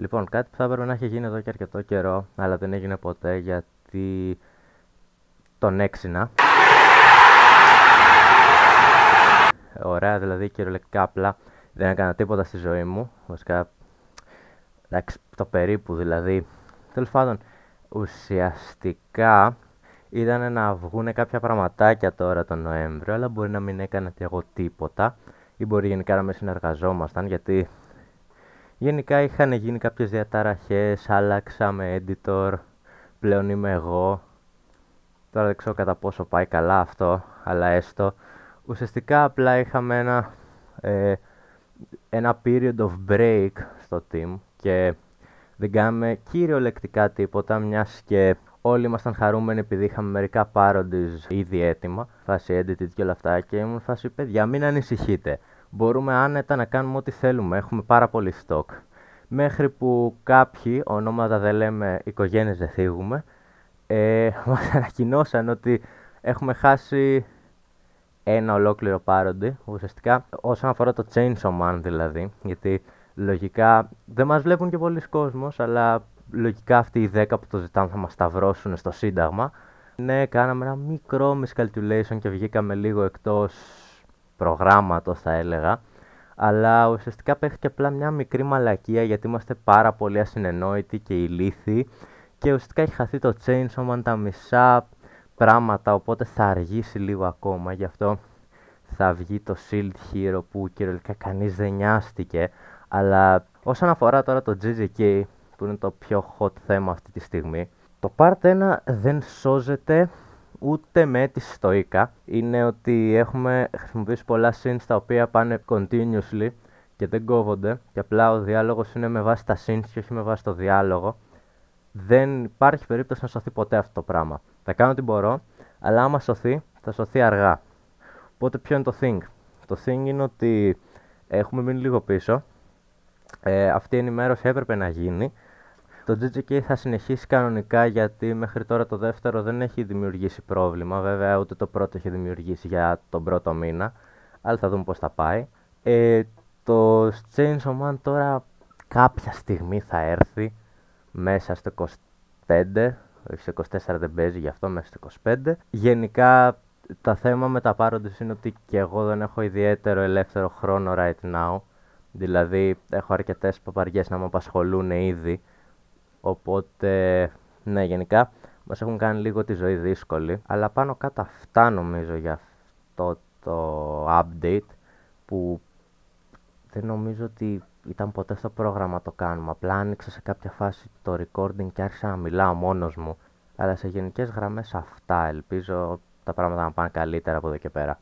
Λοιπόν, κάτι που θα έπρεπε να έχει γίνει εδώ και αρκετό καιρό, αλλά δεν έγινε ποτέ γιατί τον έξινα. Ωραία, δηλαδή κυριολεκτικά απλά δεν έκανα τίποτα στη ζωή μου. Βασικά, εντάξει, το περίπου δηλαδή. Τέλος πάντων, ουσιαστικά ήταν να βγουν κάποια πραγματάκια τώρα τον Νοέμβριο, αλλά μπορεί να μην έκανα και εγώ τίποτα. Ή μπορεί γενικά να με συνεργαζόμασταν, γιατί γενικά είχαν γίνει κάποιες διαταραχές, άλλαξα με editor, πλέον είμαι εγώ. Τώρα δεν ξέρω κατά πόσο πάει καλά αυτό, αλλά έστω. Ουσιαστικά απλά είχαμε ένα period of break στο team και δεν κάναμε κυριολεκτικά τίποτα, μιας και όλοι ήμασταν χαρούμενοι επειδή είχαμε μερικά parodies ήδη έτοιμα, φάση edited και όλα αυτά, και ήμουν φάση παιδιά μην ανησυχείτε. Μπορούμε άνετα να κάνουμε ό,τι θέλουμε, έχουμε πάρα πολύ stock. Μέχρι που κάποιοι, ονόματα δεν λέμε, οικογένειες δεν θίγουμε, μας ανακοινώσαν ότι έχουμε χάσει ένα ολόκληρο parody, ουσιαστικά όσον αφορά το Chainsaw Man δηλαδή, γιατί λογικά δεν μας βλέπουν και πολλοί κόσμος, αλλά λογικά αυτοί οι 10 που το ζητάνε θα μας σταυρώσουν στο Σύνταγμα. Ναι, κάναμε ένα μικρό miscalculation και βγήκαμε λίγο εκτός προγράμματος θα έλεγα, αλλά ουσιαστικά παίχτηκε απλά μια μικρή μαλακία γιατί είμαστε πάρα πολύ ασυνενόητοι και ηλίθιοι και ουσιαστικά έχει χαθεί το Chainsaw Man, τα μισά πράγματα, οπότε θα αργήσει λίγο ακόμα, γι' αυτό θα βγει το Shield Hero που κυριολεκτικά κανείς δεν νοιάστηκε. Αλλά όσον αφορά τώρα το GGK, που είναι το πιο hot θέμα αυτή τη στιγμή, το Part 1 δεν σώζεται ούτε με τη στοίκα. Είναι ότι έχουμε χρησιμοποιήσει πολλά scenes τα οποία πάνε continuously και δεν κόβονται και απλά ο διάλογος είναι με βάση τα scenes και όχι με βάση το διάλογο. Δεν υπάρχει περίπτωση να σωθεί ποτέ αυτό το πράγμα. Θα κάνω ό,τι μπορώ, αλλά άμα σωθεί, θα σωθεί αργά. Οπότε ποιο είναι το thing? Το thing είναι ότι έχουμε μείνει λίγο πίσω. Αυτή η ενημέρωση έπρεπε να γίνει. Το GGK θα συνεχίσει κανονικά γιατί μέχρι τώρα το δεύτερο δεν έχει δημιουργήσει πρόβλημα. Βέβαια ούτε το πρώτο έχει δημιουργήσει για τον πρώτο μήνα. Αλλά θα δούμε πώς θα πάει. Το Chainsaw Man τώρα κάποια στιγμή θα έρθει μέσα στο 25. Σε 24 δεν παίζει, γι' αυτό μέσα στο 25. Γενικά, τα θέμα με τα parodies είναι ότι και εγώ δεν έχω ιδιαίτερο ελεύθερο χρόνο right now. Δηλαδή, έχω αρκετές παπαριές να με απασχολούν ήδη. Οπότε, ναι, γενικά, μας έχουν κάνει λίγο τη ζωή δύσκολη. Αλλά πάνω κάτω αυτά νομίζω για αυτό το update, που δεν νομίζω ότι ήταν ποτέ στο πρόγραμμα το κάνουμε. Απλά άνοιξα σε κάποια φάση το recording και άρχισα να μιλάω μόνος μου. Αλλά σε γενικές γραμμές αυτά, ελπίζω τα πράγματα να πάνε καλύτερα από εδώ και πέρα.